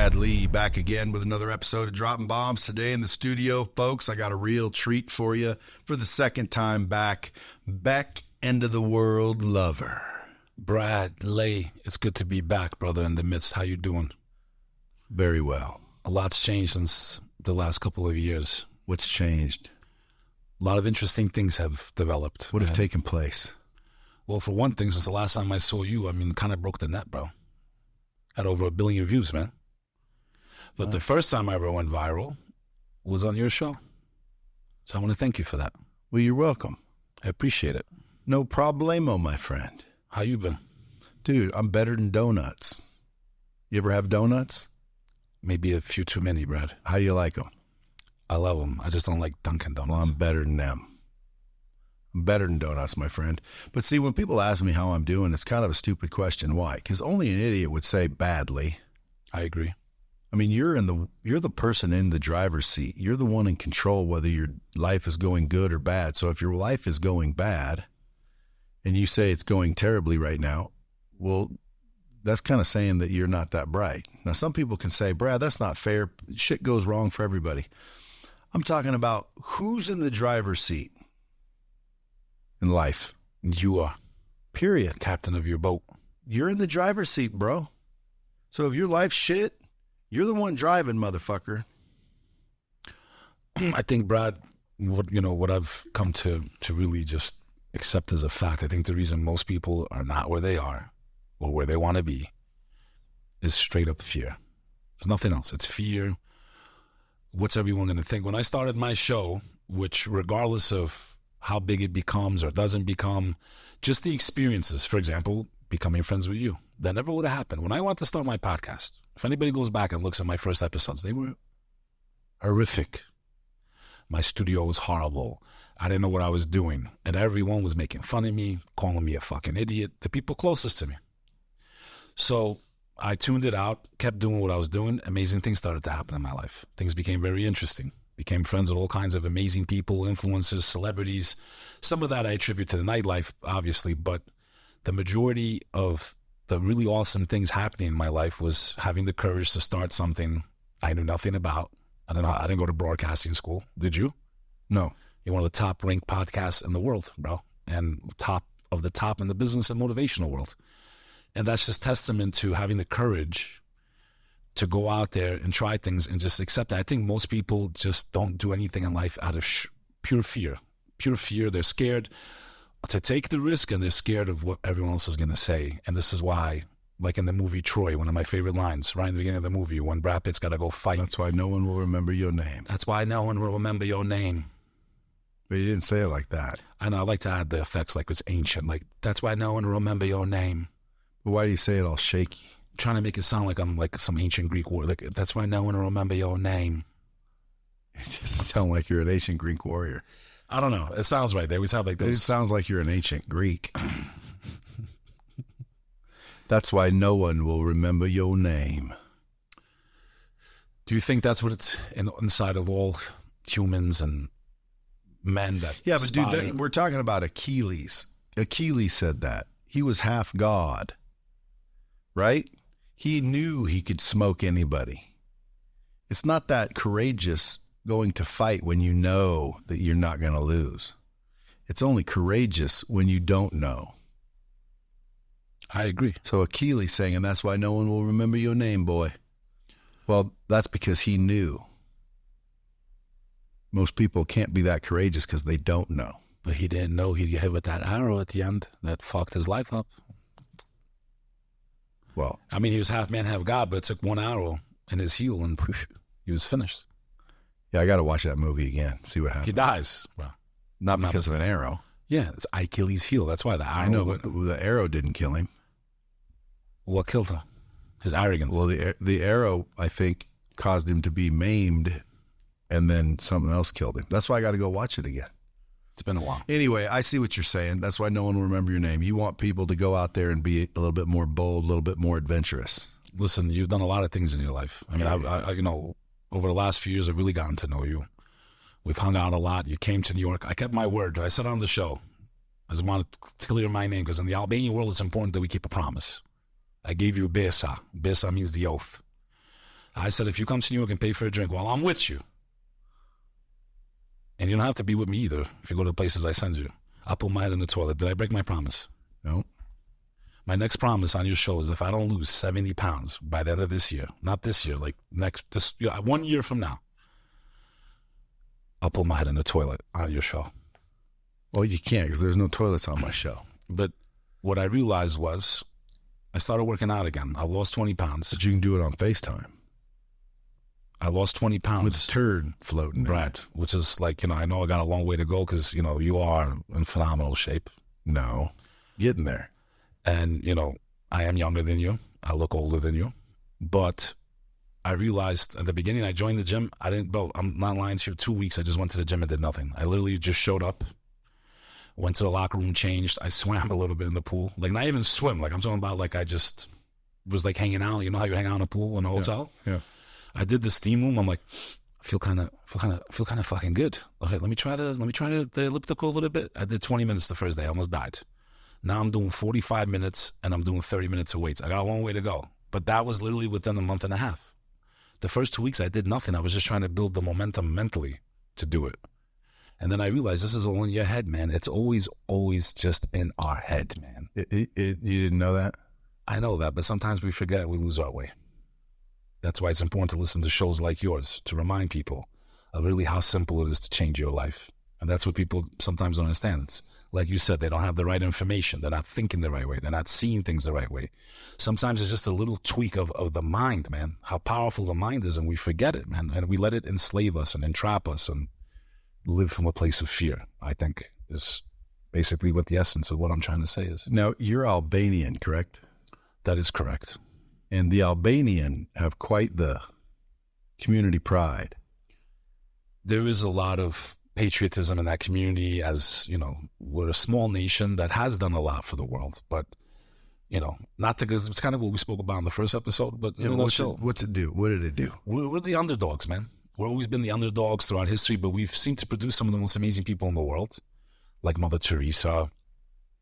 Brad Lee back again with another episode of Dropping Bombs. Today in the studio, folks, I got a real treat for you for the second time back. Bek Lover. Brad Lee, it's good to be back, brother, in the midst. How you doing? Very well. A lot's changed since the last couple of years. What's changed? A lot of interesting things have developed. What have taken place? Well, for one thing, since the last time I saw you, kind of broke the net, bro. Had over 1 billion views, man. But the first time I ever went viral was on your show. So I want to thank you for that. Well, you're welcome. I appreciate it. No problemo, my friend. How you been? Dude, I'm better than donuts. You ever have donuts? Maybe a few too many, Brad. How do you like them? I love them. I just don't like Dunkin' Donuts. Well, I'm better than them. I'm better than donuts, my friend. But see, when people ask me how I'm doing, it's kind of a stupid question. Why? Because only an idiot would say badly. I agree. I mean, you're the person in the driver's seat. You're the one in control whether your life is going good or bad. So if your life is going bad and you say it's going terribly right now, well, that's kind of saying that you're not that bright. Now, some people can say, Brad, that's not fair. Shit goes wrong for everybody. I'm talking about who's in the driver's seat in life. You are. Period. Captain of your boat. You're in the driver's seat, bro. So if your life's shit, you're the one driving, motherfucker. I think, Brad, what I've come to really just accept as a fact, I think the reason most people are not where they are or where they want to be is straight up fear. There's nothing else. It's fear. What's everyone going to think? When I started my show, which regardless of how big it becomes or doesn't become, just the experiences, for example, becoming friends with you, that never would have happened. When I wanted to start my podcast, if anybody goes back and looks at my first episodes, they were horrific. My studio was horrible. I didn't know what I was doing. And everyone was making fun of me, calling me a fucking idiot, the people closest to me. So I tuned it out, kept doing what I was doing. Amazing things started to happen in my life. Things became very interesting. Became friends with all kinds of amazing people, influencers, celebrities. Some of that I attribute to the nightlife, obviously, but the majority of the really awesome things happening in my life was having the courage to start something I knew nothing about. I didn't go to broadcasting school. Did you? No. You're one of the top ranked podcasts in the world, bro. And top of the top in the business and motivational world. And that's just testament to having the courage to go out there and try things and just accept that. I think most people just don't do anything in life out of pure fear. Pure fear. They're scared to take the risk and they're scared of what everyone else is going to say. And this is why, like in the movie Troy, one of my favorite lines, right in the beginning of the movie, when Brad Pitt's got to go fight. That's why no one will remember your name. That's why no one will remember your name. But you didn't say it like that. I know. I like to add the effects like it's ancient. Like, that's why no one will remember your name. But why do you say it all shaky? Trying to make it sound like I'm like some ancient Greek warrior. Like, that's why no one will remember your name. It just sounds like you're an ancient Greek warrior. I don't know. It sounds right. They always have like those. It sounds like you're an ancient Greek. That's why no one will remember your name. Do you think that's what it's inside of all humans and men that? Yeah, but dude, we're talking about Achilles. Achilles said that. He was half God, right? He knew he could smoke anybody. It's not that courageous going to fight when you know that you're not going to lose. It's only courageous when you don't know. I agree. So Achilles saying, and that's why no one will remember your name, boy. Well, that's because he knew. Most people can't be that courageous because they don't know. But he didn't know he'd get hit with that arrow at the end that fucked his life up. Well, I mean, he was half man, half God, but it took one arrow in his heel and he was finished. Yeah, I got to watch that movie again, see what happens. He dies, bro. Not because of an arrow. Yeah, it's Achilles' heel. That's why the arrow. I know, but the arrow didn't kill him. What killed him? His arrogance. Well, the arrow, I think, caused him to be maimed, and then something else killed him. That's why I got to go watch it again. It's been a while. Anyway, I see what you're saying. That's why no one will remember your name. You want people to go out there and be a little bit more bold, a little bit more adventurous. Listen, you've done a lot of things in your life. I mean, I over the last few years, I've really gotten to know you. We've hung out a lot. You came to New York. I kept my word. I said on the show, I just wanted to clear my name because in the Albanian world, it's important that we keep a promise. I gave you Besa. Besa means the oath. I said, if you come to New York and pay for a drink while I'm with you, and you don't have to be with me either if you go to the places I send you, I'll put my head in the toilet. Did I break my promise? No. My next promise on your show is if I don't lose 70 pounds by the end of this year, not this year, like this 1 year from now, I'll put my head in the toilet on your show. Well, you can't because there's no toilets on my show. But what I realized was I started working out again. I lost 20 pounds. But you can do it on FaceTime. I lost 20 pounds. With a turd floating. Right. Which is like, I know I got a long way to go because, you are in phenomenal shape. No. Getting there. And, I am younger than you. I look older than you. But I realized at the beginning I joined the gym. I'm not lying to you. 2 weeks I just went to the gym and did nothing. I literally just showed up, went to the locker room, changed. I swam a little bit in the pool. Like not even swim. Like I'm talking about like I just was like hanging out. You know how you hang out in a pool in a hotel? Yeah. I did the steam room. I'm like, I feel kind of fucking good. Okay, let me try the elliptical a little bit. I did 20 minutes the first day. I almost died. Now I'm doing 45 minutes and I'm doing 30 minutes of weights. I got a long way to go. But that was literally within a month and a half. The first 2 weeks I did nothing. I was just trying to build the momentum mentally to do it. And then I realized this is all in your head, man. It's always just in our head, man. You didn't know that? I know that, but sometimes we forget, we lose our way. That's why it's important to listen to shows like yours to remind people of really how simple it is to change your life. And that's what people sometimes don't understand. It's like you said, they don't have the right information. They're not thinking the right way. They're not seeing things the right way. Sometimes it's just a little tweak of the mind, man, how powerful the mind is. And we forget it, man. And we let it enslave us and entrap us and live from a place of fear, I think, is basically what the essence of what I'm trying to say is. Now, you're Albanian, correct? That is correct. And the Albanian have quite the community pride. There is a lot of patriotism in that community, as, we're a small nation that has done a lot for the world. But, not to, because it's kind of what we spoke about in the first episode, but what's it do? What did it do? We're the underdogs, man. We've always been the underdogs throughout history, but we've seemed to produce some of the most amazing people in the world, like Mother Teresa.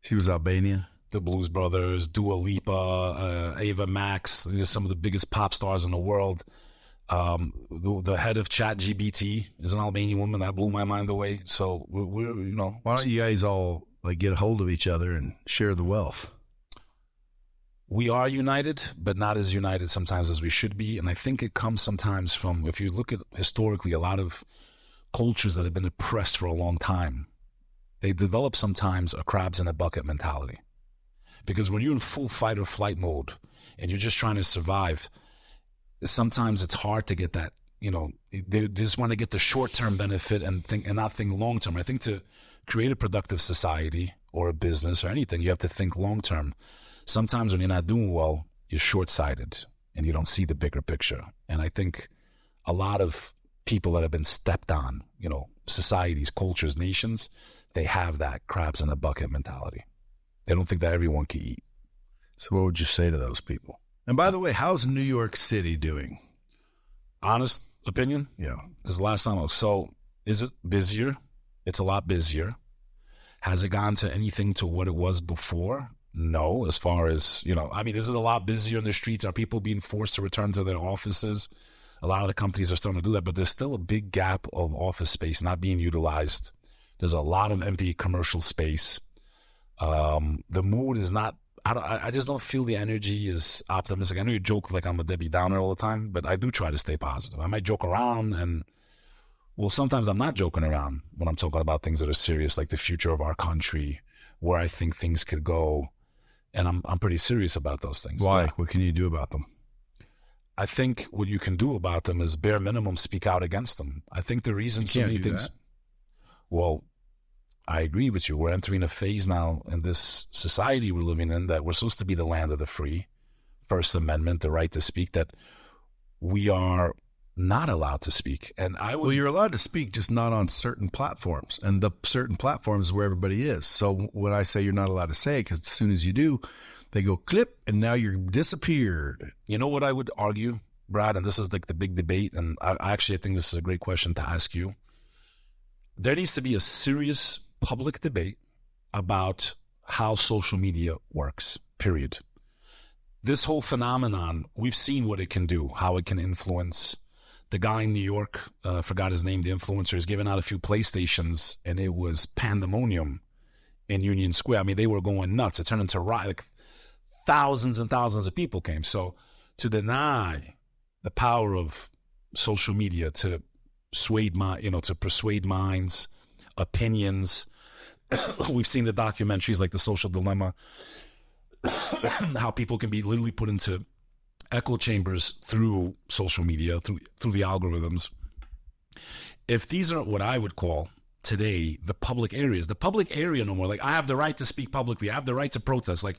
She was Albanian. The Blues Brothers, Dua Lipa, Ava Max, these are some of the biggest pop stars in the world. The head of ChatGPT is an Albanian woman. That blew my mind away. So we're Why don't you guys all get a hold of each other and share the wealth? We are united, but not as united sometimes as we should be. And I think it comes sometimes from, if you look at historically, a lot of cultures that have been oppressed for a long time, they develop sometimes a crabs in a bucket mentality. Because when you're in full fight or flight mode and you're just trying to survive, sometimes it's hard to get that, they just want to get the short-term benefit and not think long-term. I think to create a productive society or a business or anything, you have to think long-term. Sometimes when you're not doing well, you're short-sighted and you don't see the bigger picture. And I think a lot of people that have been stepped on, societies, cultures, nations, they have that crabs in a bucket mentality. They don't think that everyone can eat. So what would you say to those people? And by the way, how's New York City doing? Honest opinion? Yeah. Because last time is it busier? It's a lot busier. Has it gone to anything to what it was before? No, as far as, is it a lot busier in the streets? Are people being forced to return to their offices? A lot of the companies are starting to do that, but there's still a big gap of office space not being utilized. There's a lot of empty commercial space. The mood is not, I just don't feel the energy is optimistic. I know you joke like I'm a Debbie Downer all the time, but I do try to stay positive. I might joke around sometimes I'm not joking around when I'm talking about things that are serious, like the future of our country, where I think things could go. And I'm pretty serious about those things. Why? What can you do about them? I think what you can do about them is bare minimum speak out against them. I think the reason so many things. Well, I agree with you. We're entering a phase now in this society we're living in that we're supposed to be the land of the free, First Amendment, the right to speak, that we are not allowed to speak. And well, you're allowed to speak, just not on certain platforms. And the certain platforms is where everybody is. So when I say you're not allowed to say it, because as soon as you do, they go clip, and now you're disappeared. You know what I would argue, Brad? And this is like the big debate. And I think this is a great question to ask you. There needs to be a serious public debate about how social media works, period. this whole phenomenon, we've seen what it can do, how it can influence. The guy in New York, forgot his name, the influencer, is giving out a few PlayStations, and it was pandemonium in Union Square. I mean, they were going nuts. It turned into riot. Like, thousands and thousands of people came. So to deny the power of social media to to persuade minds, opinions. We've seen the documentaries like The Social Dilemma, how people can be literally put into echo chambers through social media, through the algorithms. If these are what I would call today the public areas, the public area no more, like I have the right to speak publicly, I have the right to protest, like,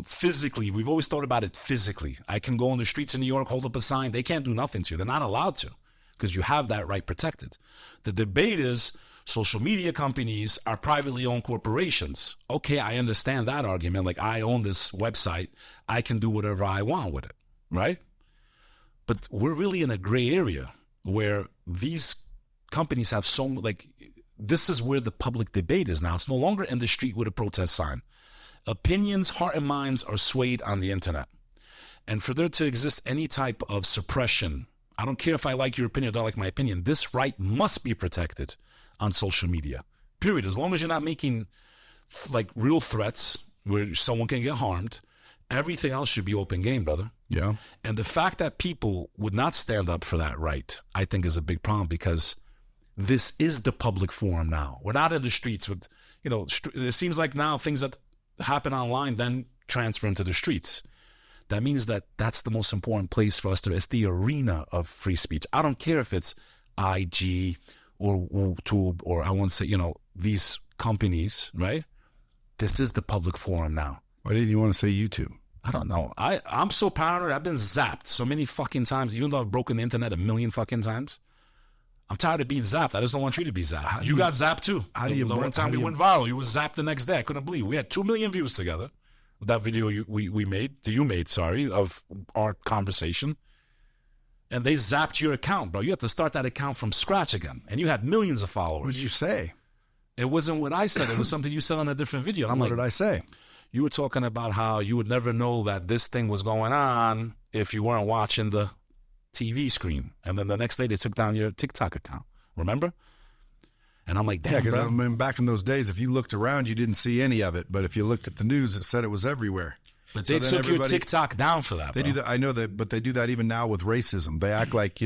physically, we've always thought about it physically. I can go on the streets in New York, hold up a sign. They can't do nothing to you. They're not allowed to, because you have that right protected. The debate is social media companies are privately owned corporations. Okay, I understand that argument. Like, I own this website. I can do whatever I want with it, right? But we're really in a gray area where these companies have this is where the public debate is now. It's no longer in the street with a protest sign. Opinions, heart and minds are swayed on the internet. And for there to exist any type of suppression, I don't care if I like your opinion or don't like my opinion, this right must be protected on social media, period. As long as you're not making real threats where someone can get harmed, everything else should be open game, brother. Yeah. And the fact that people would not stand up for that right, I think, is a big problem, because this is the public forum now. We're not in the streets with, it seems like now things that happen online then transfer into the streets. That means that's the most important place for us it's the arena of free speech. I don't care if it's IG or YouTube or I want to say, these companies, right? This is the public forum now. Why didn't you want to say YouTube? I don't know. I'm so paranoid. I've been zapped so many fucking times, even though I've broken the internet a million fucking times. I'm tired of being zapped. I just don't want you to be zapped. You got zapped too. The one time we went viral, you was zapped the next day. I couldn't believe it. We had 2 million views together. That video you made of our conversation. And they zapped your account, bro. You have to start that account from scratch again. And you had millions of followers. What did you say? It wasn't what I said. It was something you said on a different video. What did I say? You were talking about how you would never know that this thing was going on if you weren't watching the TV screen. And then the next day they took down your TikTok account. Remember? And I'm like, damn, yeah, because back in those days, if you looked around, you didn't see any of it. But if you looked at the news, it said it was everywhere. But they took your TikTok down for that, They do that. I know that, but they do that even now with racism. They act like,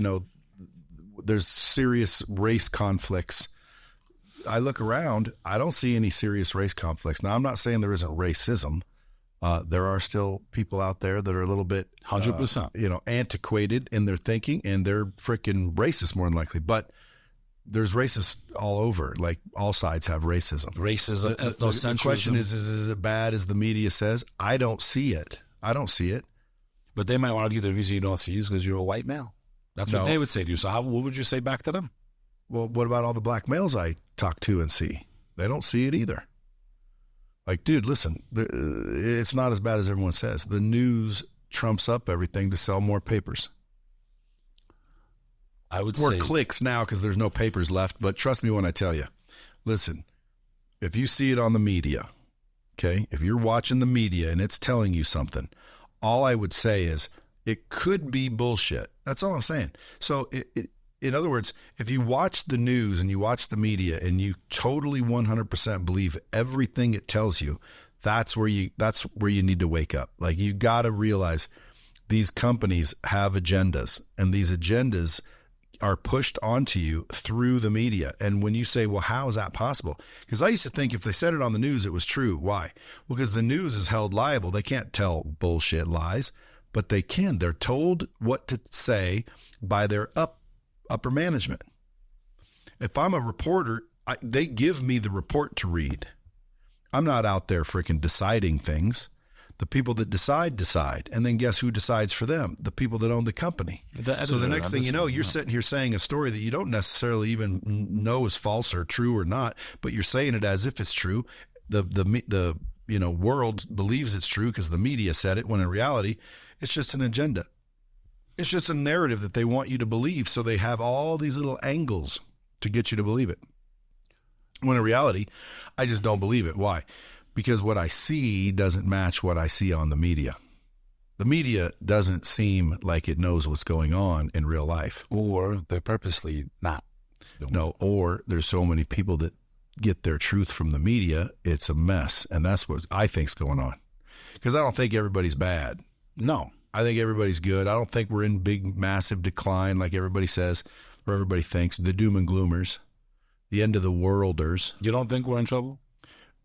there's serious race conflicts. I look around, I don't see any serious race conflicts. Now, I'm not saying there isn't racism. There are still people out there that are a little bit 100%, antiquated in their thinking, and they're freaking racist more than likely. But there's racists all over. Like, all sides have racism. The question is it bad as the media says? I don't see it. But they might argue the reason you don't see it is because you're a white male. That's what they would say to you. So what would you say back to them? Well, what about all the black males I talk to and see? They don't see it either. Like, dude, listen, it's not as bad as everyone says. The news trumps up everything to sell more papers. I would say clicks now because there's no papers left. But trust me when I tell you, listen, if you see it on the media, okay, if you're watching the media and it's telling you something, all I would say is it could be bullshit. That's all I'm saying. So in other words, if you watch the news and you watch the media and you totally 100% believe everything it tells you, that's where you need to wake up. Like, you got to realize these companies have agendas, and these agendas are pushed onto you through the media. And when you say, well, how is that possible? Because I used to think if they said it on the news, it was true. Why? Well, because the news is held liable. They can't tell bullshit lies, but they can. They're told what to say by their upper management. If I'm a reporter, they give me the report to read. I'm not out there freaking deciding things. The people that decide. And then guess who decides for them? The people that own the company. So the next thing you know, you're sitting here saying a story that you don't necessarily even know is false or true or not, but you're saying it as if it's true. The world believes it's true because the media said it, when in reality, it's just an agenda. It's just a narrative that they want you to believe. So they have all these little angles to get you to believe it. When in reality, I just don't believe it. Why? Because what I see doesn't match what I see on the media. The media doesn't seem like it knows what's going on in real life. Or they're purposely not. No, or there's so many people that get their truth from the media, it's a mess. And that's what I think's going on. Because I don't think everybody's bad. No. I think everybody's good. I don't think we're in big, massive decline like everybody says, or everybody thinks. The doom and gloomers, the end of the worlders. You don't think we're in trouble?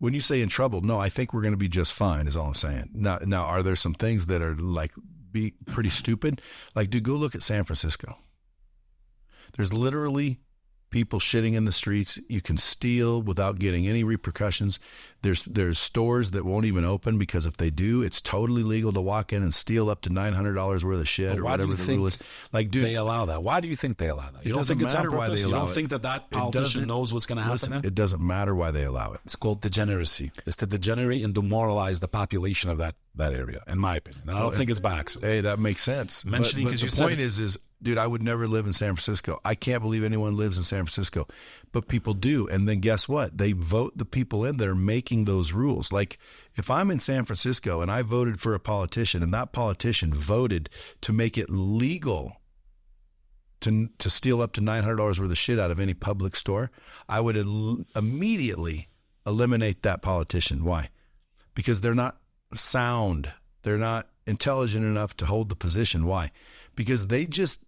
When you say in trouble, no, I think we're going to be just fine is all I'm saying. Now, are there some things that are like be pretty stupid? Like, dude, go look at San Francisco. There's literally people shitting in the streets. You can steal without getting any repercussions. There's stores that won't even open because if they do, it's totally legal to walk in and steal up to $900 worth of shit or whatever the rule is. Like, dude, they allow that? Why do you think they allow that? You don't think it's on purpose? You don't think that politician knows what's going to happen? Listen, it doesn't matter why they allow it. It's called degeneracy. It's to degenerate and demoralize the population of that area, in my opinion. And I don't think it's by accident. Hey, that makes sense. Mentioning but the point is, dude, I would never live in San Francisco. I can't believe anyone lives in San Francisco, but people do. And then guess what? They vote the people in that are making those rules. Like if I'm in San Francisco and I voted for a politician and that politician voted to make it legal to steal up to $900 worth of shit out of any public store, I would immediately eliminate that politician. Why? Because they're not sound. They're not intelligent enough to hold the position. Why? Because they just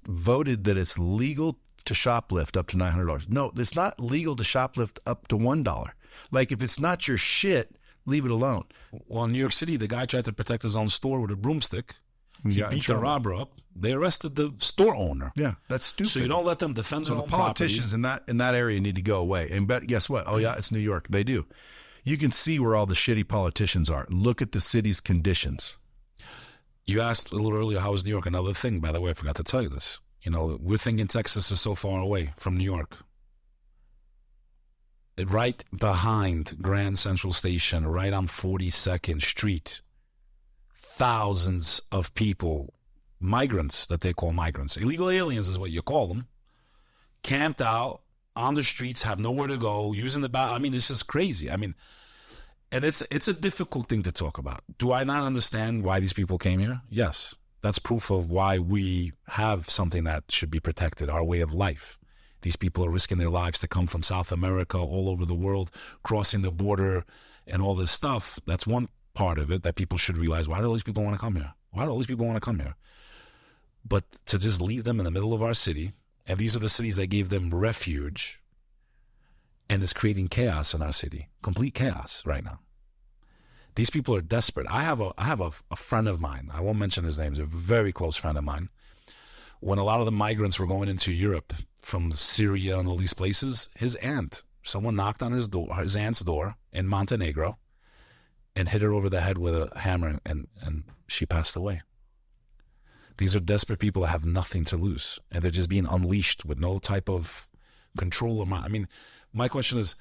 voted that it's legal to shoplift up to $900. No, it's not legal to shoplift up to $1. Like if it's not your shit, leave it alone. Well, in New York City, the guy tried to protect his own store with a broomstick. He beat the robber up. They arrested the store owner. Yeah, that's stupid. So you don't let them defend their own property. So the politicians in that area need to go away. And guess what? Oh yeah, it's New York. They do. You can see where all the shitty politicians are. Look at the city's conditions. You asked a little earlier, how was New York? Another thing, by the way, I forgot to tell you this. You know, we're thinking Texas is so far away from New York. Right behind Grand Central Station, right on 42nd Street, thousands of people, migrants that they call migrants, illegal aliens is what you call them, camped out on the streets, have nowhere to go, using the bathroom. I mean, this is crazy. I mean, and it's a difficult thing to talk about. Do I not understand why these people came here? Yes. That's proof of why we have something that should be protected, our way of life. These people are risking their lives to come from South America, all over the world, crossing the border and all this stuff. That's one part of it that people should realize. Why do all these people want to come here? Why do all these people want to come here? But to just leave them in the middle of our city, and these are the cities that gave them refuge, and it's creating chaos in our city, complete chaos right now. These people are desperate. I have a friend of mine. I won't mention his name. He's a very close friend of mine. When a lot of the migrants were going into Europe from Syria and all these places, someone knocked on his aunt's door in Montenegro and hit her over the head with a hammer, and she passed away. These are desperate people that have nothing to lose, and they're just being unleashed with no type of control. I mean, my question is,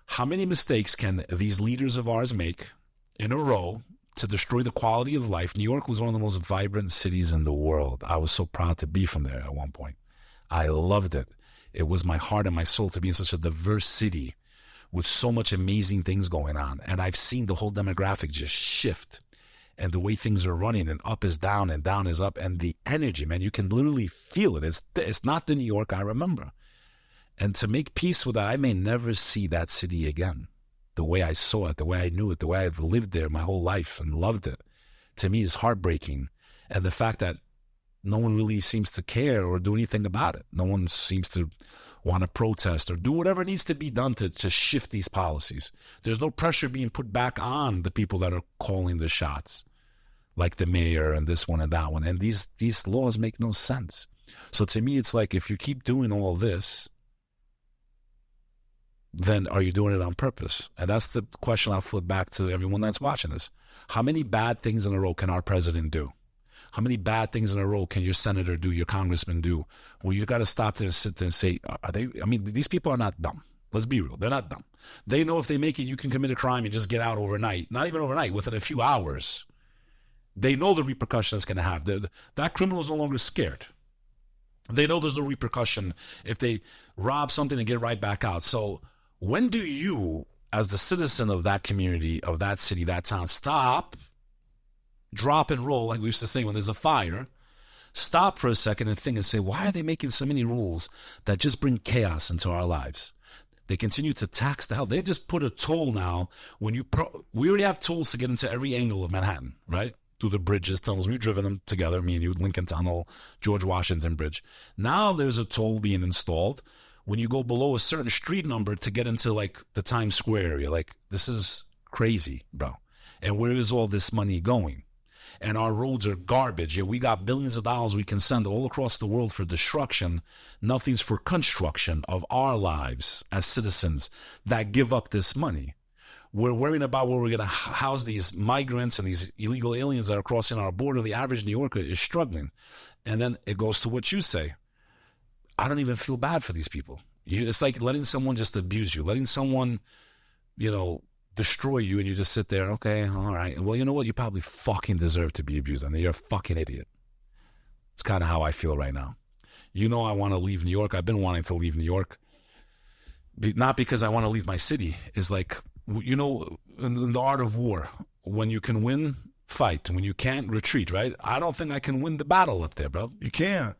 how many mistakes can these leaders of ours make in a row to destroy the quality of life? New York was one of the most vibrant cities in the world. I was so proud to be from there at one point. I loved it. It was my heart and my soul to be in such a diverse city with so much amazing things going on. And I've seen the whole demographic just shift, and the way things are running, and up is down and down is up, and the energy, man, you can literally feel it. It's not the New York I remember. And to make peace with that, I may never see that city again. The way I saw it, the way I knew it, the way I've lived there my whole life and loved it, to me is heartbreaking. And the fact that no one really seems to care or do anything about it. No one seems to want to protest or do whatever needs to be done to shift these policies. There's no pressure being put back on the people that are calling the shots, like the mayor and this one and that one. And these laws make no sense. So to me, it's like, if you keep doing all this, then are you doing it on purpose? And that's the question I'll flip back to everyone that's watching this. How many bad things in a row can our president do? How many bad things in a row can your senator do, your congressman do? Well, you got to stop there and sit there and say, are they? I mean, these people are not dumb. Let's be real. They're not dumb. They know if they make it, you can commit a crime and just get out overnight. Not even overnight, within a few hours. They know the repercussion it's going to have. That criminal is no longer scared. They know there's no repercussion if they rob something and get right back out. So when do you, as the citizen of that community, of that city, that town, stop drop and roll, like we used to say when there's a fire, stop for a second and think and say, why are they making so many rules that just bring chaos into our lives? They continue to tax the hell. They just put a toll now. We already have tolls to get into every angle of Manhattan, right? Through the bridges, tunnels. We've driven them together, me and you, Lincoln Tunnel, George Washington Bridge. Now there's a toll being installed when you go below a certain street number to get into like the Times Square area. Like, this is crazy, bro. And where is all this money going? And our roads are garbage. Yeah, we got billions of dollars we can send all across the world for destruction. Nothing's for construction of our lives as citizens that give up this money. We're worrying about where we're going to house these migrants and these illegal aliens that are crossing our border. The average New Yorker is struggling. And then it goes to what you say. I don't even feel bad for these people. It's like letting someone just abuse you, letting someone, destroy you, and you just sit there, okay, all right. Well, you know what? You probably fucking deserve to be abused, and you're a fucking idiot. It's kind of how I feel right now. I want to leave New York. I've been wanting to leave New York. Not because I want to leave my city. It's like, in the art of war, when you can win, fight. When you can't, retreat, right? I don't think I can win the battle up there, bro. You can't.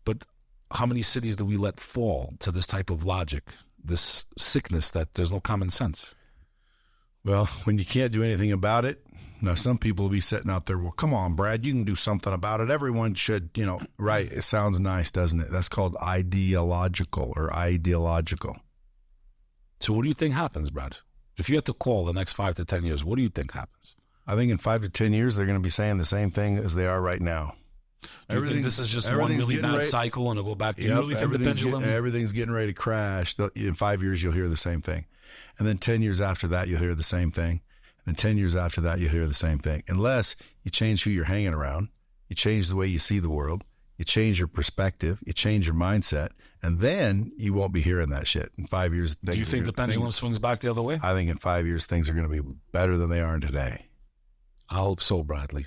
But how many cities do we let fall to this type of logic, this sickness that there's no common sense? Well, when you can't do anything about it, now some people will be sitting out there, well, come on, Brad, you can do something about it. Everyone should, right. It sounds nice, doesn't it? That's called ideological. So what do you think happens, Brad? If you had to call the next 5 to 10 years, what do you think happens? I think in 5 to 10 years, they're going to be saying the same thing as they are right now. Do you think this is just one really bad cycle and it'll go back? You really think the pendulum? Everything's getting ready to crash. In 5 years, you'll hear the same thing. And then 10 years after that, you'll hear the same thing. And then 10 years after that, you'll hear the same thing. Unless you change who you're hanging around, you change the way you see the world, you change your perspective, you change your mindset, and then you won't be hearing that shit. In 5 years, do you think the pendulum swings back the other way? I think in 5 years, things are going to be better than they are today. I hope so, Bradley.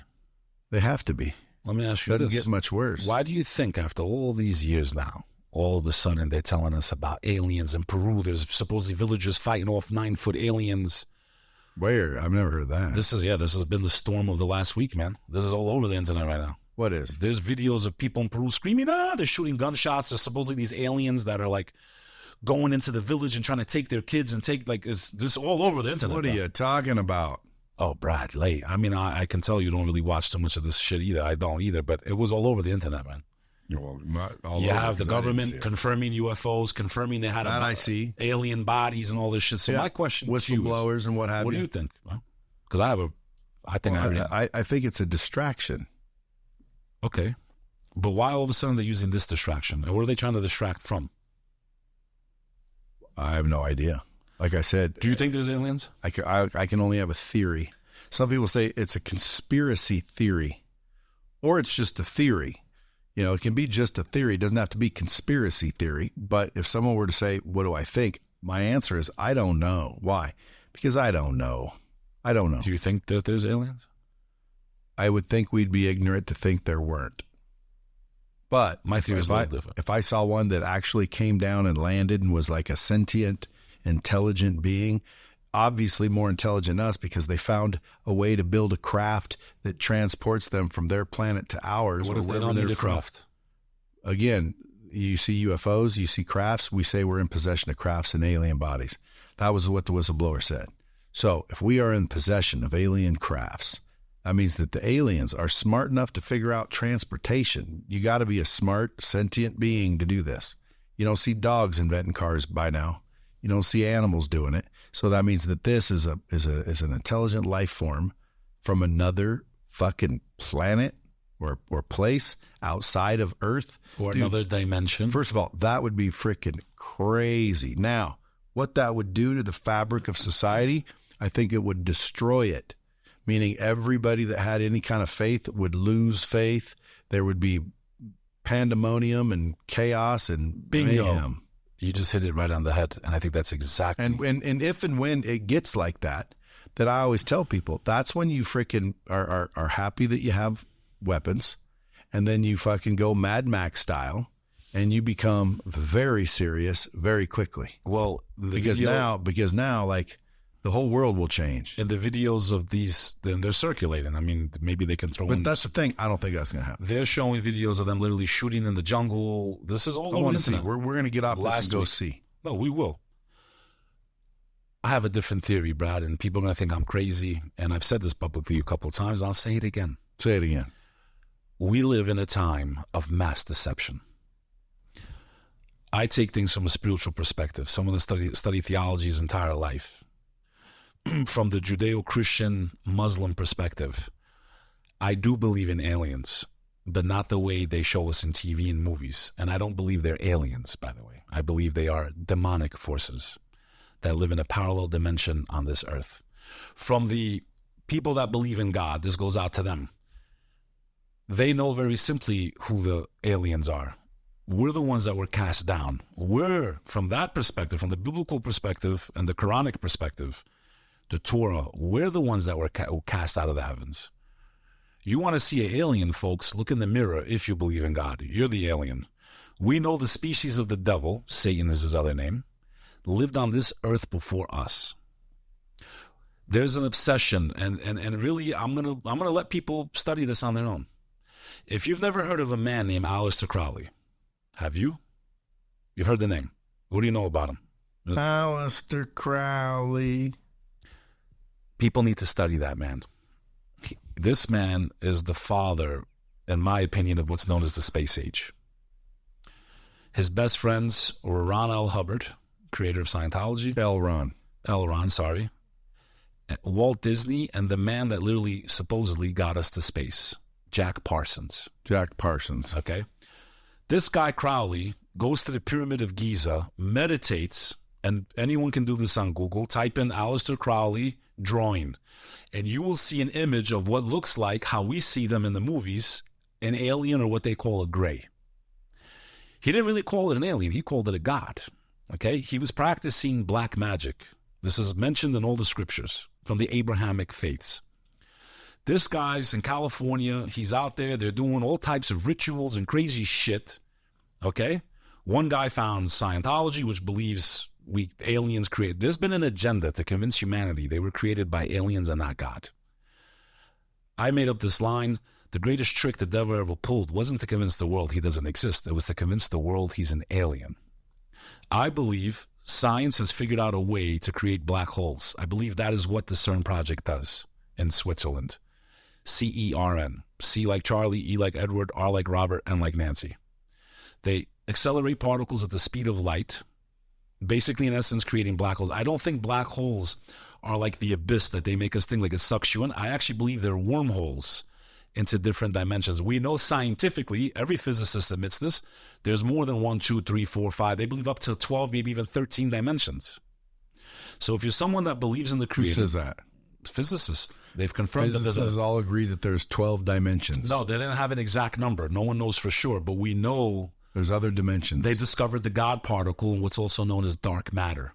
They have to be. Let me ask you this. Doesn't get much worse. Why do you think after all these years now, all of a sudden they're telling us about aliens in Peru? There's supposedly villagers fighting off 9-foot aliens. Where? I've never heard of that. This has been the storm of the last week, man. This is all over the internet right now. What is? There's videos of people in Peru screaming, they're shooting gunshots. There's supposedly these aliens that are like going into the village and trying to take their kids and it's this all over the internet. What are you talking about? Oh, Bradley. I mean, I can tell you don't really watch too much of this shit either. I don't either, but it was all over the internet, man. Well, you have the government confirming UFOs, confirming they had alien bodies and all this shit. So my question to you is, whistleblowers and what have you. What do you think? Because I think it's a distraction. Okay. But why all of a sudden they're using this distraction? And what are they trying to distract from? I have no idea. Like I said, do you think there's aliens? I can only have a theory. Some people say it's a conspiracy theory, or it's just a theory. It can be just a theory. It doesn't have to be conspiracy theory. But if someone were to say, what do I think? My answer is, I don't know. Why? Because I don't know. I don't know. Do you think that there's aliens? I would think we'd be ignorant to think there weren't. But my theory is a little different. If I saw one that actually came down and landed and was like a sentient, intelligent being, obviously more intelligent than us, because they found a way to build a craft that transports them from their planet to ours. What if they don't need a craft? Again, you see UFOs, you see crafts. We say we're in possession of crafts and alien bodies. That was what the whistleblower said. So if we are in possession of alien crafts, that means that the aliens are smart enough to figure out transportation. You got to be a smart, sentient being to do this. You don't see dogs inventing cars by now. You don't see animals doing it. So that means that this is an intelligent life form from another fucking planet or place outside of Earth. Or another dimension. First of all, that would be freaking crazy. Now, what that would do to the fabric of society, I think it would destroy it. Meaning everybody that had any kind of faith would lose faith. There would be pandemonium and chaos and mayhem. You just hit it right on the head, and I think that's exactly. And if and when it gets like that I always tell people, that's when you freaking are happy that you have weapons, and then you fucking go Mad Max style, and you become very serious very quickly. Well, because now, like The whole world will change. And the videos of these, then they're circulating. I mean, maybe they can throw in. But that's the thing. I don't think that's going to happen. They're showing videos of them literally shooting in the jungle. This is all I over want the to see. internet. We're going to get off this and go see. No, we will. I have a different theory, Brad, and people are going to think I'm crazy. And I've said this publicly a couple of times. I'll say it again. Say it again. We live in a time of mass deception. I take things from a spiritual perspective. Someone that study theology his entire life. From the Judeo-Christian Muslim perspective, I do believe in aliens, but not the way they show us in TV and movies. And I don't believe they're aliens, by the way. I believe they are demonic forces that live in a parallel dimension on this earth. From the people that believe in God, this goes out to them. They know very simply who the aliens are. We're the ones that were cast down. We're, from that perspective, from the biblical perspective and the Quranic perspective, the Torah, we're the ones that were cast out of the heavens. You want to see an alien, folks, look in the mirror if you believe in God. You're the alien. We know the species of the devil, Satan is his other name, lived on this earth before us. There's an obsession, and really, I'm gonna let people study this on their own. If you've never heard of a man named Aleister Crowley, have you? You've heard the name. What do you know about him? Aleister Crowley. People need to study that man. This man is the father, in my opinion, of what's known as the space age. His best friends were Ron L. Hubbard, creator of Scientology. L. Ron, sorry. Walt Disney, and the man that literally supposedly got us to space, Jack Parsons. Okay. This guy, Crowley, goes to the Pyramid of Giza, meditates, and anyone can do this on Google. Type in Aleister Crowley drawing, and you will see an image of what looks like how we see them in the movies, an alien, or what they call a gray. He didn't really call it an alien. He called it a god. Okay. He was practicing black magic. This is mentioned in all the scriptures from the Abrahamic faiths. This guy's in California. He's out there. They're doing all types of rituals and crazy shit. Okay. One guy found Scientology, which believes aliens create. There's been an agenda to convince humanity they were created by aliens and not God. I made up this line. The greatest trick the devil ever pulled wasn't to convince the world he doesn't exist. It was to convince the world he's an alien. I believe science has figured out a way to create black holes. I believe that is what the CERN project does in Switzerland. CERN. C like Charlie, E like Edward, R like Robert, N like Nancy. They accelerate particles at the speed of light, basically, in essence, creating black holes. I don't think black holes are like the abyss that they make us think like it sucks you in. I actually believe they're wormholes into different dimensions. We know scientifically, every physicist admits this, there's more than 1, 2, 3, 4, 5. They believe up to 12, maybe even 13 dimensions. So if you're someone that believes in the creator... Who says that? Physicists. They've confirmed that physicists all agree that there's 12 dimensions. No, they didn't have an exact number. No one knows for sure, but we know... There's other dimensions. They discovered the God particle and what's also known as dark matter.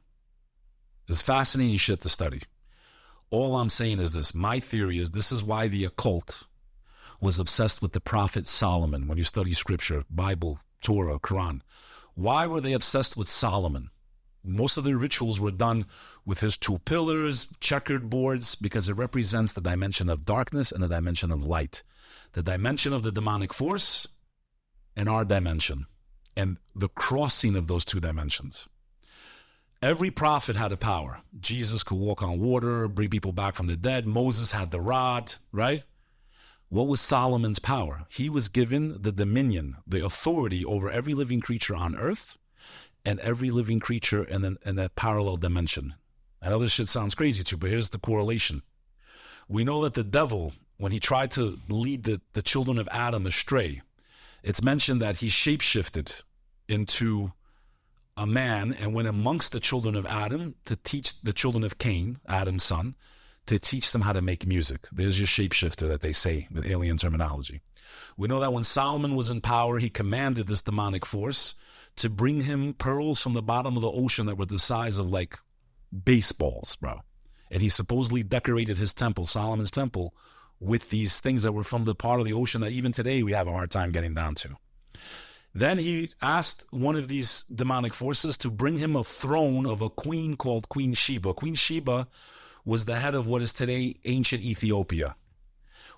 It's fascinating shit to study. All I'm saying is this. My theory is this is why the occult was obsessed with the prophet Solomon. When you study scripture, Bible, Torah, Quran. Why were they obsessed with Solomon? Most of the rituals were done with his 2 pillars, checkered boards, because it represents the dimension of darkness and the dimension of light. The dimension of the demonic force and our dimension, and the crossing of those 2 dimensions. Every prophet had a power. Jesus could walk on water, bring people back from the dead. Moses had the rod, right? What was Solomon's power? He was given the dominion, the authority over every living creature on earth and every living creature in a parallel dimension. I know this shit sounds crazy too, but here's the correlation. We know that the devil, when he tried to lead the children of Adam astray, it's mentioned that he shapeshifted into a man and went amongst the children of Adam to teach the children of Cain, Adam's son, to teach them how to make music. There's your shapeshifter that they say with alien terminology. We know that when Solomon was in power, he commanded this demonic force to bring him pearls from the bottom of the ocean that were the size of like baseballs, bro. And he supposedly decorated his temple, Solomon's temple, with these things that were from the part of the ocean that even today we have a hard time getting down to. Then he asked one of these demonic forces to bring him a throne of a queen called Queen Sheba. Queen Sheba was the head of what is today ancient Ethiopia.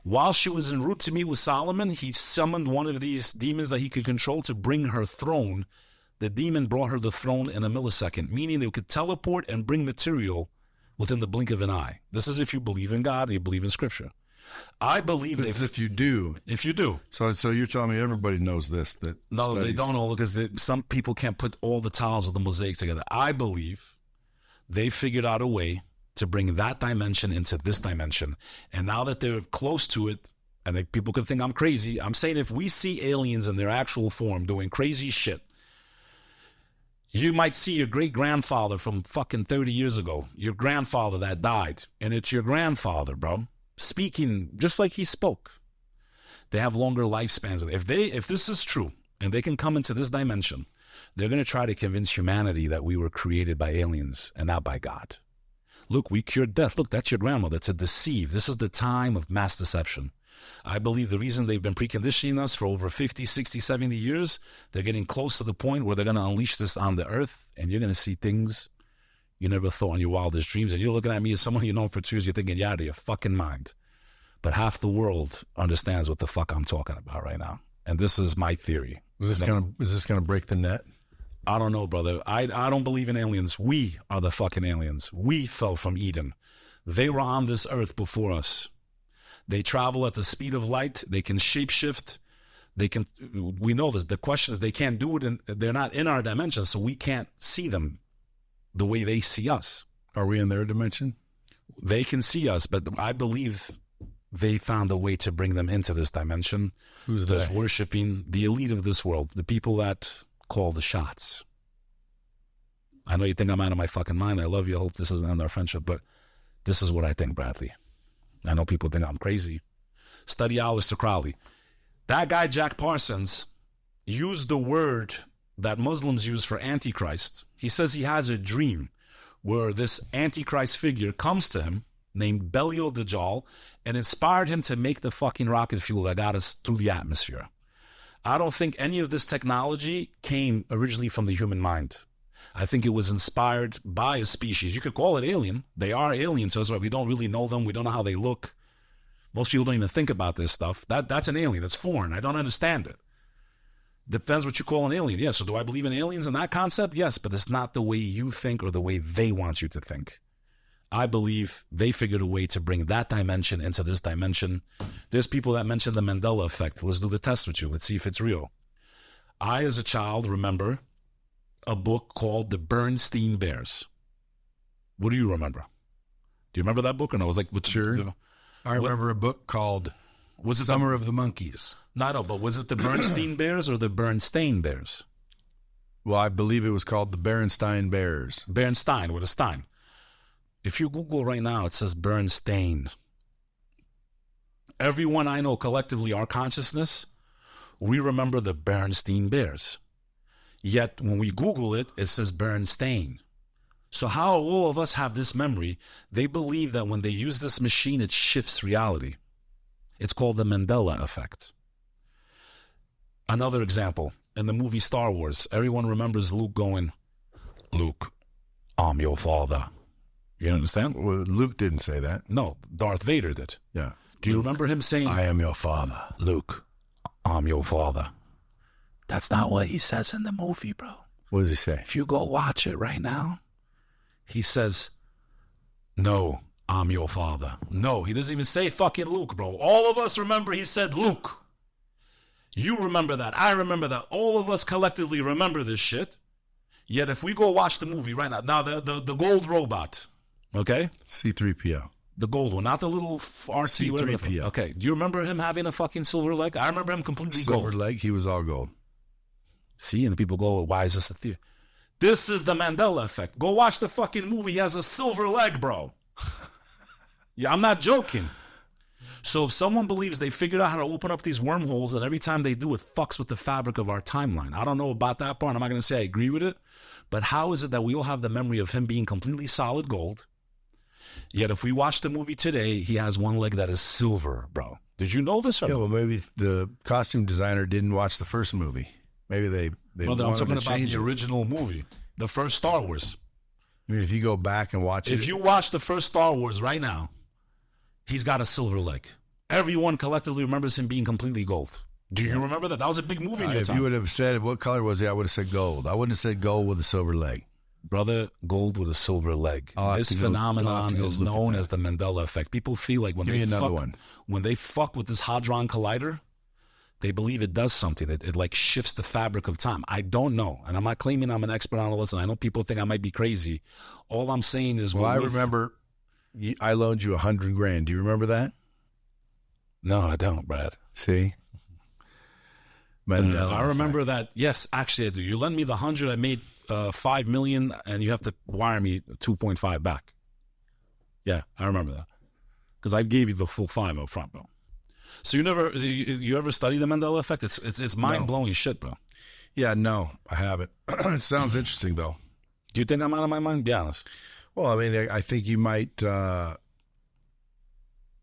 While she was en route to meet with Solomon, he summoned one of these demons that he could control to bring her throne. The demon brought her the throne in a millisecond, meaning it could teleport and bring material within the blink of an eye. This is if you believe in God and you believe in Scripture. I believe this is if you do. If you do. So you're telling me everybody knows this? No, studies. They don't know, because some people can't put all the tiles of the mosaic together. I believe they figured out a way to bring that dimension into this dimension. And now that they're close to it, and people could think I'm crazy, I'm saying if we see aliens in their actual form doing crazy shit, you might see your great-grandfather from fucking 30 years ago, your grandfather that died, and it's your grandfather, bro, speaking just like he spoke. They have longer lifespans. If this is true, and they can come into this dimension, they're going to try to convince humanity that we were created by aliens and not by God. Look, we cured death. Look, that's your grandmother, to deceive. This is the time of mass deception. I believe the reason they've been preconditioning us for over 50, 60, 70 years, they're getting close to the point where they're going to unleash this on the earth, and you're going to see things you never thought in your wildest dreams. And you're looking at me as someone you know for 2 years, you're thinking, you're out of your fucking mind. But half the world understands what the fuck I'm talking about right now. And this is my theory. Is this gonna break the net? I don't know, brother. I don't believe in aliens. We are the fucking aliens. We fell from Eden. They were on this earth before us. They travel at the speed of light. They can shapeshift. We know this. The question is, they can't do it, they're not in our dimension, so we can't see them the way they see us. Are we in their dimension? They can see us, but I believe they found a way to bring them into this dimension. Who's that's they? Worshiping the elite of this world, the people that call the shots. I know you think I'm out of my fucking mind. I love you. I hope this doesn't end our friendship, but this is what I think, Bradley. I know people think I'm crazy. Study Aleister Crowley. That guy, Jack Parsons, used the word that Muslims use for Antichrist. He says he has a dream where this Antichrist figure comes to him, named Belial Dajjal, and inspired him to make the fucking rocket fuel that got us through the atmosphere. I don't think any of this technology came originally from the human mind. I think it was inspired by a species. You could call it alien. They are alien to us, but we don't really know them. We don't know how they look. Most people don't even think about this stuff. That's an alien. It's foreign. I don't understand it. Depends what you call an alien. Yes, so do I believe in aliens and that concept? Yes, but it's not the way you think or the way they want you to think. I believe they figured a way to bring that dimension into this dimension. There's people that mention the Mandela Effect. Let's do the test with you. Let's see if it's real. I, as a child, remember a book called The Beirnsten Bears. What do you remember? Do you remember that book or no? It was like, sure. I remember a book called Summer of the Monkeys. No, but was it the Beirnsten Bears or the Beirnsten Bears? Well, I believe it was called the Beirnsten Bears. Beirnsten with a Stein. If you Google right now, it says Beirnsten. Everyone I know collectively, our consciousness, we remember the Beirnsten Bears. Yet when we Google it, it says Beirnsten. So how all of us have this memory? They believe that when they use this machine, it shifts reality. It's called the Mandela Effect. Another example, in the movie Star Wars, everyone remembers Luke going, "Luke, I'm your father." You understand? Well, Luke didn't say that. No, Darth Vader did. Yeah. Do you remember him saying, "I am your father"? Luke, I'm your father. That's not what he says in the movie, bro. What does he say? If you go watch it right now, he says, "No, I'm your father." No, he doesn't even say fucking Luke, bro. All of us remember he said Luke. You remember that. I remember that. All of us collectively remember this shit. Yet if we go watch the movie right now, the gold robot, okay? C-3PO. The gold one, not the little RC. C-3PO. Okay, do you remember him having a fucking silver leg? I remember him completely Silver gold. leg, he was all gold. See, and the people go, why is this a theory? This is the Mandela Effect. Go watch the fucking movie. He has a silver leg, bro. Yeah, I'm not joking. So if someone believes they figured out how to open up these wormholes and every time they do, it fucks with the fabric of our timeline. I don't know about that part. I'm not going to say I agree with it. But how is it that we all have the memory of him being completely solid gold? Yet if we watch the movie today, he has one leg that is silver, bro. Did you know this? Yeah, well, maybe the costume designer didn't watch the first movie. Maybe they Brother, I'm wanted talking to about change the it. original movie, the first Star Wars. I mean, if you go back and watch it. If you watch the first Star Wars right now, he's got a silver leg. Everyone collectively remembers him being completely gold. Do you remember that? That was a big movie in your if time. you would have said what color was he, I would have said gold. I wouldn't have said gold with a silver leg. Brother, gold with a silver leg. This phenomenon is known as the Mandela Effect. People feel like when they fuck with this Hadron Collider, they believe it does something. It like shifts the fabric of time. I don't know. And I'm not claiming I'm an expert on this, and I know people think I might be crazy. All I'm saying is... Well, I remember I loaned you $100,000. Do you remember that? No, I don't, Brad. See? Mandela I remember that. Yes, actually I do. You lend me the 100, I made $5 million, and you have to wire me 2.5 back. Yeah, I remember that. Because I gave you the full 5 up front, bro. So you ever study the Mandela Effect? It's mind-blowing shit, bro. Yeah, no, I haven't. It sounds interesting, though. Do you think I'm out of my mind? Be honest. Well, I mean, I think you might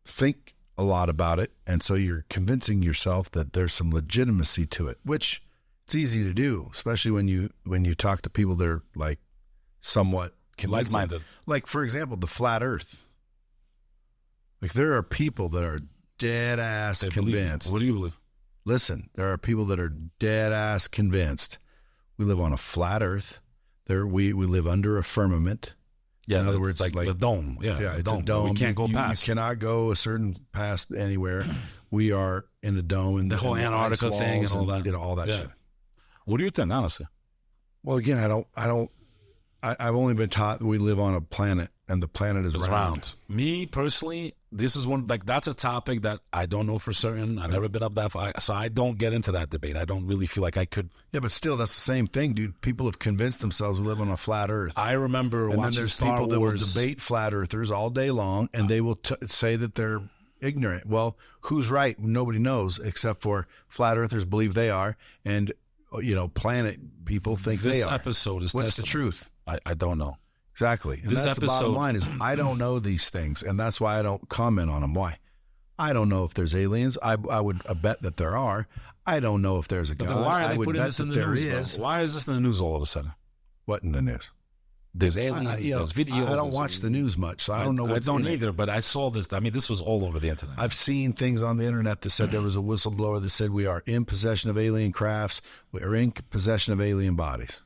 think a lot about it, and so you're convincing yourself that there's some legitimacy to it, which it's easy to do, especially when you talk to people that are like somewhat like-minded. Like, for example, the flat Earth. Like, there are people that are dead ass convinced. What do you believe? Listen, there are people that are dead ass convinced we live on a flat Earth. We live under a firmament. Yeah, in other words, like a dome. Yeah, it's a dome. We can't go past. You cannot go a certain past anywhere. We are in a dome, and the whole Antarctica thing and all that. All that shit. What do you think, honestly? Well, again, I've only been taught that we live on a planet, and the planet is round. Me personally, this is that's a topic that I don't know for certain. I've never been up that far, so I don't get into that debate. I don't really feel like I could. Yeah, but still, that's the same thing, dude. People have convinced themselves we live on a flat Earth. I remember watching Star Wars. And then there's people that will debate flat Earthers all day long, and they will say that they're ignorant. Well, who's right? Nobody knows, except for flat Earthers believe they are, and planet people think they are. This episode is what's the truth? I don't know. Exactly. And that's the bottom line is I don't know these things, and that's why I don't comment on them. Why? I don't know if there's aliens. I would bet that there are. I don't know if there's a God. Then why are they putting this in the news? Why is this in the news all of a sudden? What in the news? There's aliens, there's videos. I don't watch the news much, so I don't know what's I don't either, but I saw this. I mean, this was all over the internet. I've seen things on the internet that said there was a whistleblower that said we are in possession of alien crafts. We are in possession of alien bodies.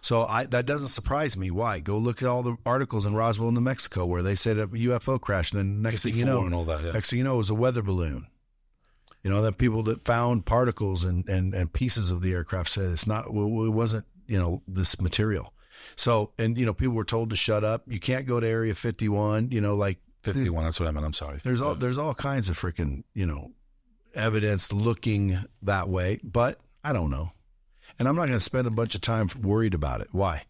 So that doesn't surprise me. Why? Go look at all the articles in Roswell, New Mexico, where they said a UFO crashed, and then next thing you know, next thing you know, it was a weather balloon. The people that found particles and pieces of the aircraft said it wasn't this material. So people were told to shut up. You can't go to Area 51. 51. That's what I meant. I'm sorry. There's all kinds of freaking evidence looking that way, but I don't know. And I'm not going to spend a bunch of time worried about it. Why?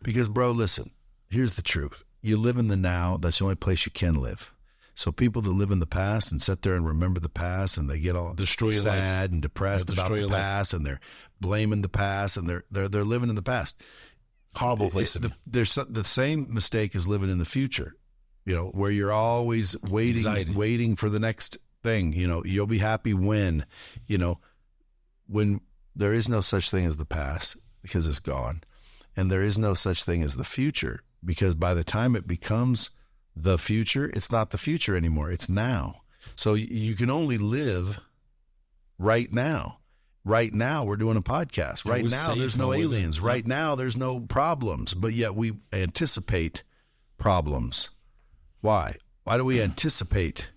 Because, bro, listen, here's the truth. You live in the now. That's the only place you can live. So people that live in the past and sit there and remember the past, and they get all sad and depressed about the past, and they're blaming the past, and they're living in the past. Horrible place to be. There's the same mistake as living in the future, where you're always waiting for the next thing. You'll be happy when there is no such thing as the past because it's gone. And there is no such thing as the future because by the time it becomes the future, it's not the future anymore. It's now. So you can only live right now. Right now, we're doing a podcast. Right now, there's no aliens. Right now, there's no problems. But yet we anticipate problems. Why? Why do we anticipate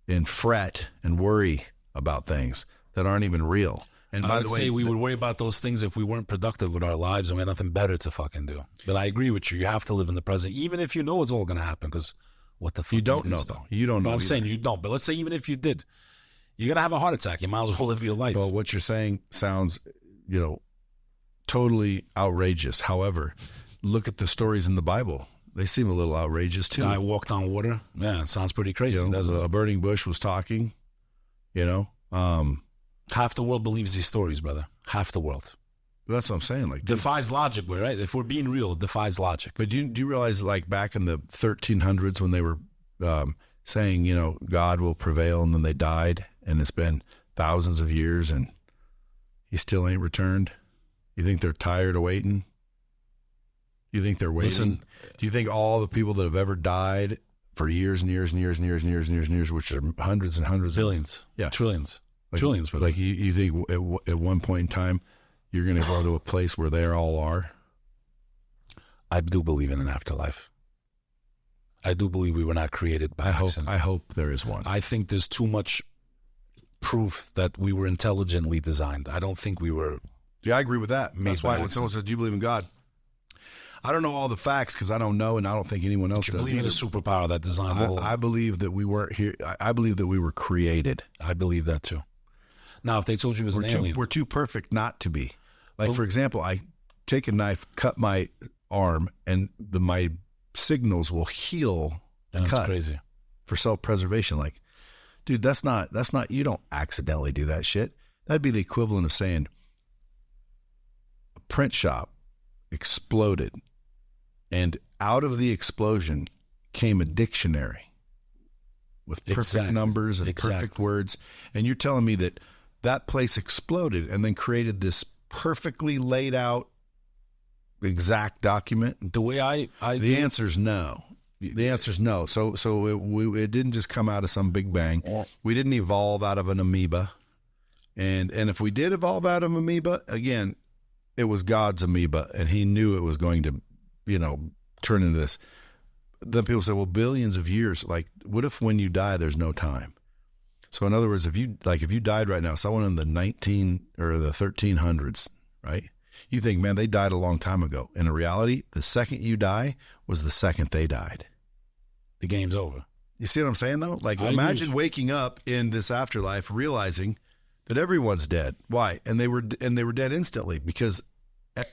and fret and worry about things that aren't even real? And by the way, say we would worry about those things if we weren't productive with our lives and we had nothing better to fucking do. But I agree with you. You have to live in the present, even if you know it's all going to happen. Because what the fuck? You don't know, though. You don't know. But I'm saying you don't. But let's say even if you did, you're going to have a heart attack. You might as well live your life. Well, what you're saying sounds, totally outrageous. However, look at the stories in the Bible. They seem a little outrageous, too. Guy walked on water. Yeah, it sounds pretty crazy. A burning bush was talking, Half the world believes these stories, brother. Half the world. That's what I'm saying. Like, defies logic, right? If we're being real, it defies logic. But do you realize, like, back in the 1300s when they were saying, God will prevail, and then they died, and it's been thousands of years, and, He still ain't returned. You think they're tired of waiting? You think they're waiting? Listen, do you think all the people that have ever died for years and years and years and years and years and years and years, which are hundreds and hundreds, billions, trillions, trillions. Like you think at one point in time you're going to go to a place where they all are? I do believe in an afterlife. I do believe we were not created by accident. I hope there is one. I think there's too much proof that we were intelligently designed. I don't think we were. Yeah, I agree with that. That's why when someone says, "Do you believe in God?" I don't know all the facts because I don't know, and I don't think anyone else does. You believe in a superpower that designed the whole. I believe that we weren't here. I believe that we were created. I believe that too. Now, if they told you it was an alien, we're too perfect not to be. Like, for example, I take a knife, cut my arm, and my signals will heal the cut. That's crazy. For self-preservation. Like, dude, that's not, you don't accidentally do that shit. That'd be the equivalent of saying a print shop exploded, and out of the explosion came a dictionary with perfect numbers and perfect words. And you're telling me that that place exploded and then created this perfectly laid out exact document? The way the answer is no. The answer is no. So it didn't just come out of some big bang. We didn't evolve out of an amoeba. And if we did evolve out of an amoeba, again, it was God's amoeba, and he knew it was going to, turn into this. Then people say, well, billions of years. Like, what if when you die, there's no time? So in other words, if you died right now, someone in the 1300s, right? You think, man, they died a long time ago. In reality, the second you die was the second they died. The game's over. You see what I'm saying, though? Like, imagine waking up in this afterlife, realizing that everyone's dead. Why? And they were dead instantly because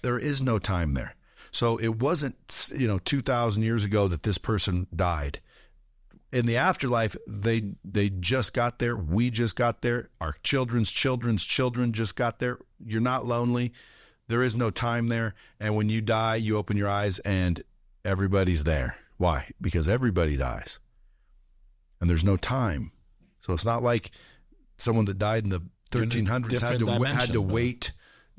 there is no time there. So it wasn't, 2,000 years ago that this person died. In the afterlife, they just got there. We just got there. Our children's children just got there. You're not lonely. There is no time there. And when you die, you open your eyes and everybody's there. Why? Because everybody dies. And there's no time. So it's not like someone that died in the 1300s had to wait,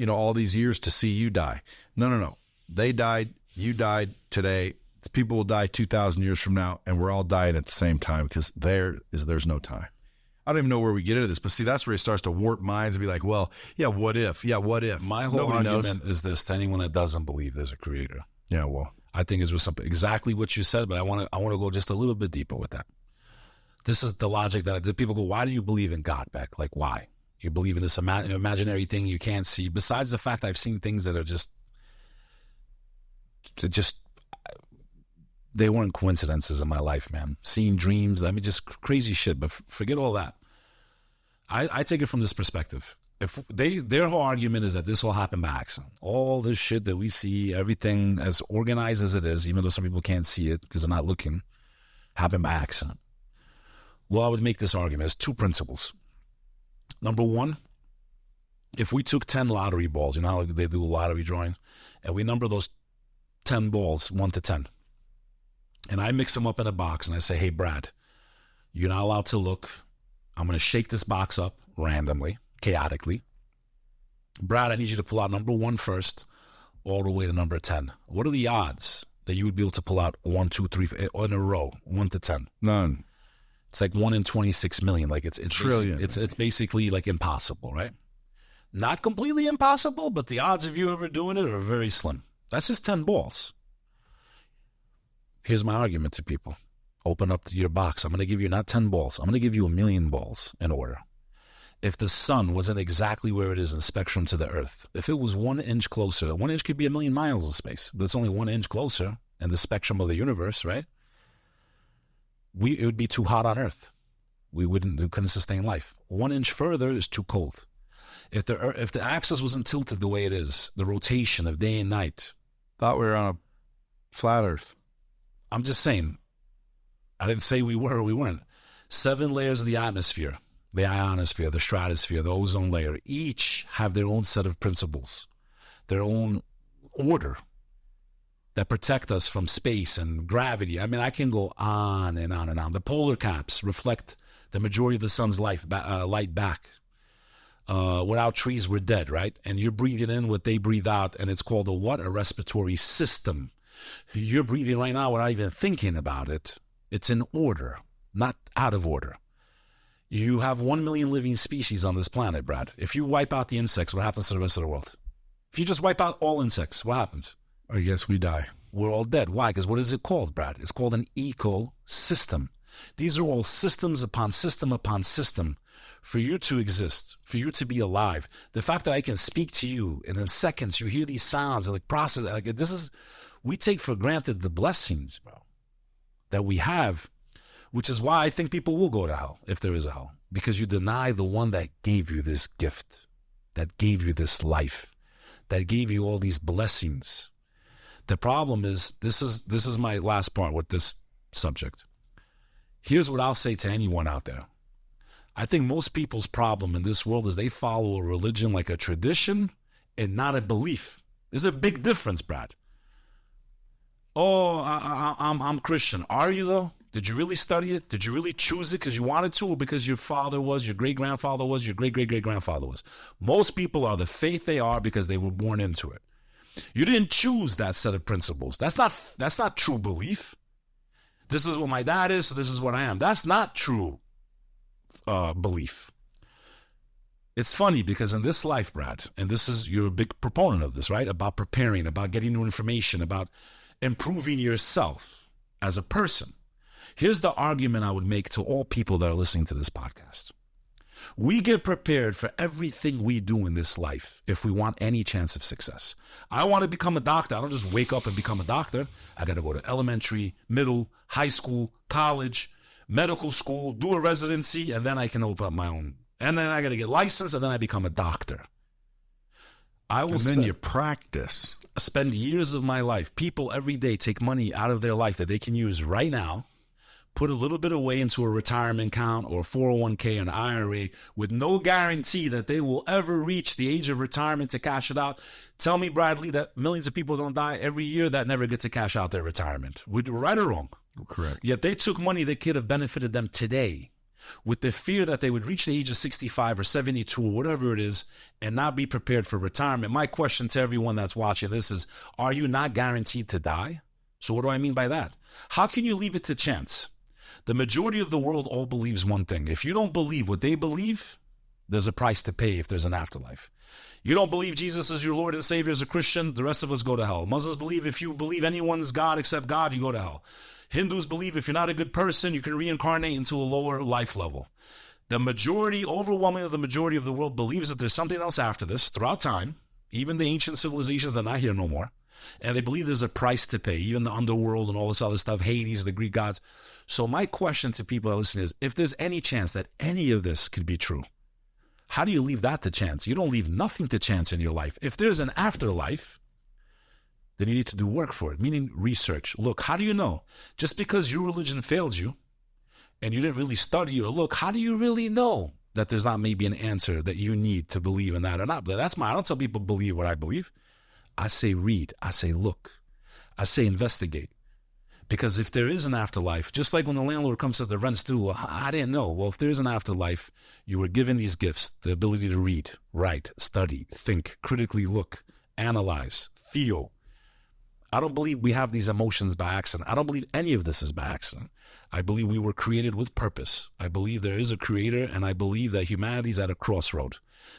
all these years to see you die. No. They died. You died today. People will die 2,000 years from now, and we're all dying at the same time because there's no time. I don't even know where we get into this, but see, that's where it starts to warp minds and be like, well, yeah, what if? Yeah, what if? My whole argument is this to anyone that doesn't believe there's a creator. Yeah, well, I think it was exactly what you said, but I want to go just a little bit deeper with that. This is the logic that people go, why do you believe in God, Bek? Like, why? You believe in this imaginary thing you can't see. Besides the fact I've seen things that are just they weren't coincidences in my life, man. Seeing dreams, just crazy shit. But forget all that. I take it from this perspective. If their whole argument is that this all happened by accident. All this shit that we see, everything as organized as it is, even though some people can't see it because they're not looking, happened by accident. Well, I would make this argument as two principles. Number one, if we took 10 lottery balls, you know how they do a lottery drawing, and we number those 10 balls 1 to 10. And I mix them up in a box and I say, hey, Brad, you're not allowed to look. I'm going to shake this box up randomly, chaotically. Brad, I need you to pull out number 1 first, all the way to number 10. What are the odds that you would be able to pull out 1, 2, 3 in a row, 1 to 10? None. It's like 1 in 26 million. Like it's trillion. It's basically like impossible, right? Not completely impossible, but the odds of you ever doing it are very slim. That's just 10 balls. Here's my argument to people. Open up your box. I'm going to give you not 10 balls. I'm going to give you 1,000,000 balls in order. If the sun wasn't exactly where it is in the spectrum to the earth, if it was 1 inch closer, 1 inch could be 1,000,000 miles of space, but it's only 1 inch closer in the spectrum of the universe, right? It would be too hot on earth. We couldn't sustain life. 1 inch further is too cold. If the axis wasn't tilted the way it is, the rotation of day and night. Thought we were on a flat earth. I'm just saying, I didn't say we were or we weren't. 7 layers of the atmosphere, the ionosphere, the stratosphere, the ozone layer, each have their own set of principles, their own order that protect us from space and gravity. I can go on and on and on. The polar caps reflect the majority of the sun's light back. Without trees, we're dead, right? And you're breathing in what they breathe out, and it's called a what? A respiratory system. You're breathing right now without even thinking about it. It's in order, not out of order. You have 1 million living species on this planet, Brad. If you wipe out the insects, what happens to the rest of the world? If you just wipe out all insects, what happens? I guess we die. We're all dead. Why? Because what is it called, Brad? It's called an ecosystem. These are all systems upon system upon system for you to exist, for you to be alive. The fact that I can speak to you and in seconds you hear these sounds and like process, like this is, we take for granted the blessings, bro, that we have, which is why I think people will go to hell if there is a hell, because you deny the one that gave you this gift, that gave you this life, that gave you all these blessings. The problem is, this is my last part with this subject. Here's what I'll say to anyone out there. I think most people's problem in this world is they follow a religion like a tradition and not a belief. There's a big difference, Brad. Oh, I'm Christian. Are you, though? Did you really study it? Did you really choose it because you wanted to, or because your father was, your great-grandfather was, your great-great-great-grandfather was? Most people are the faith they are because they were born into it. You didn't choose that set of principles. That's not true belief. This is what my dad is, so this is what I am. That's not true belief. It's funny because in this life, Brad, and you're a big proponent of this, right? About preparing, about getting new information, about improving yourself as a person. Here's the argument I would make to all people that are listening to this podcast. We get prepared for everything we do in this life if we want any chance of success. I want to become a doctor. I don't just wake up and become a doctor. I got to go to elementary, middle, high school, college, medical school, do a residency, and then I can open up my own. And then I got to get licensed, and then I become a doctor. You practice. Spend years of my life. People every day take money out of their life that they can use right now, put a little bit away into a retirement account or 401k or an IRA with no guarantee that they will ever reach the age of retirement to cash it out. Tell me, Bradley, that millions of people don't die every year that never get to cash out their retirement. Right or wrong? Correct. Yet they took money that could have benefited them today with the fear that they would reach the age of 65 or 72 or whatever it is and not be prepared for retirement. My question to everyone that's watching this is, are you not guaranteed to die? So what do I mean by that? How can you leave it to chance? The majority of the world all believes one thing. If you don't believe what they believe, there's a price to pay if there's an afterlife. You don't believe Jesus is your Lord and Savior as a Christian, the rest of us go to hell. Muslims believe if you believe anyone is God except God, you go to hell. Hindus believe if you're not a good person, you can reincarnate into a lower life level. The majority, overwhelmingly the majority of the world believes that there's something else after this throughout time. Even the ancient civilizations are not here no more. And they believe there's a price to pay, even the underworld and all this other stuff, Hades, the Greek gods. So my question to people that listen is, if there's any chance that any of this could be true, how do you leave that to chance? You don't leave nothing to chance in your life. If there's an afterlife, then you need to do work for it, meaning research. Look, how do you know? Just because your religion failed you and you didn't really study or look, how do you really know that there's not maybe an answer that you need to believe in that or not? I don't tell people believe what I believe. I say read. I say look. I say investigate. Because if there is an afterlife, just like when the landlord comes to the rent's due, well, I didn't know. Well, if there is an afterlife, you were given these gifts, the ability to read, write, study, think, critically look, analyze, feel. I don't believe we have these emotions by accident. I don't believe any of this is by accident. I believe we were created with purpose. I believe there is a creator, and I believe that humanity's at a crossroad.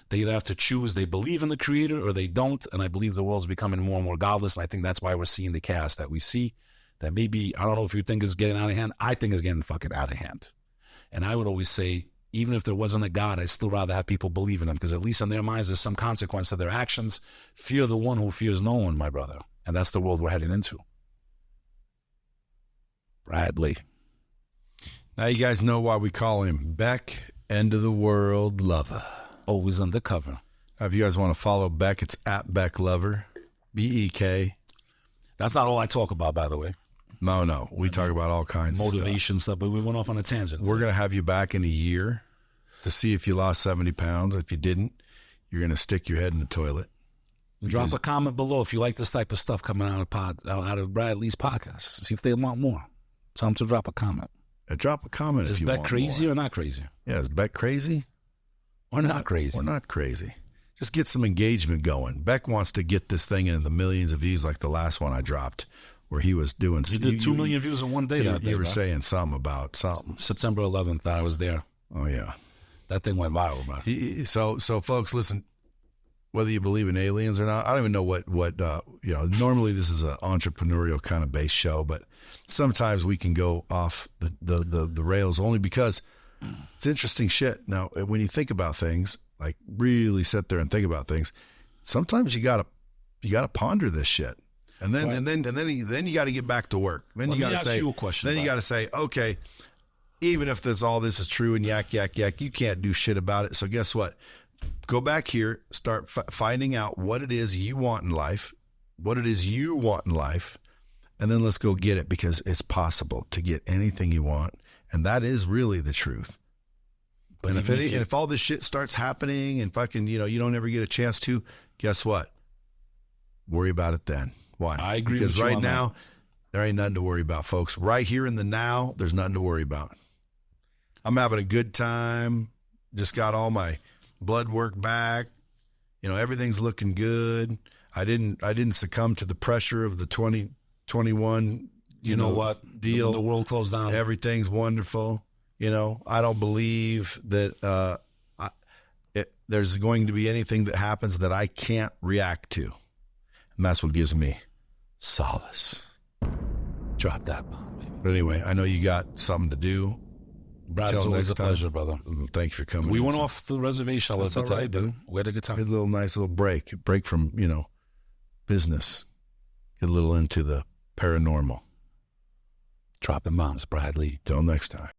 They either have to choose they believe in the creator or they don't, and I believe the world's becoming more and more godless, and I think that's why we're seeing the chaos that we see, that maybe, I don't know if you think is getting out of hand, I think is getting fucking out of hand. And I would always say, even if there wasn't a God, I'd still rather have people believe in him, because at least in their minds there's some consequence to their actions. Fear the one who fears no one, my brother. And that's the world we're heading into. Bradley. Now you guys know why we call him Bek, End of the World Lover. Always undercover. Now, if you guys want to follow Bek, it's at Bek Lover, B-E-K. That's not all I talk about, by the way. No. We talk about all kinds of motivation stuff, but we went off on a tangent. We're going to have you back in a year to see if you lost 70 pounds. If you didn't, you're going to stick your head in the toilet. Drop a comment below if you like this type of stuff coming out of Bradley's podcast. See if they want more. Tell them to drop a comment. Drop a comment if you want more. Is Bek crazy or not crazy? Yeah, is Bek crazy? We're not crazy. We're not crazy. Just get some engagement going. Bek wants to get this thing into the millions of views like the last one I dropped, where he was doing... You did 2 million views in one day that day, You were bro. saying something about something. September 11th, I was there. Oh, yeah. That thing went viral, bro. So folks, listen, whether you believe in aliens or not, I don't even know what normally this is an entrepreneurial kind of based show, but sometimes we can go off the rails only because it's interesting shit. Now, when you think about things, like really sit there and think about things, sometimes you gotta ponder this shit. And then right. then you got to get back to work. Then you got to say, you a question. Then you got to say, okay, even if all this is true and yak, you can't do shit about it. So guess what? Go back here, start finding out what it is you want in life, and then let's go get it, because it's possible to get anything you want. And that is really the truth. But if all this shit starts happening and fucking, you don't ever get a chance to, guess what? Worry about it then. Why? I agree because with you right on now, that. there ain't nothing to worry about, folks. Right here in the now, there's nothing to worry about. I'm having a good time. Just got all my blood work back. Everything's looking good. I didn't succumb to the pressure of the 2021 you know what deal. The world closed down. Everything's wonderful. I don't believe that there's going to be anything that happens that I can't react to. And that's what gives me solace. Drop that bomb, baby. But anyway, I know you got something to do. Brad, it's always a pleasure, brother. Thank you for coming. We went off the reservation a little bit today, dude. We had a good time. Had a nice little break from, business. Get a little into the paranormal. Dropping bombs, Bradley. Till next time.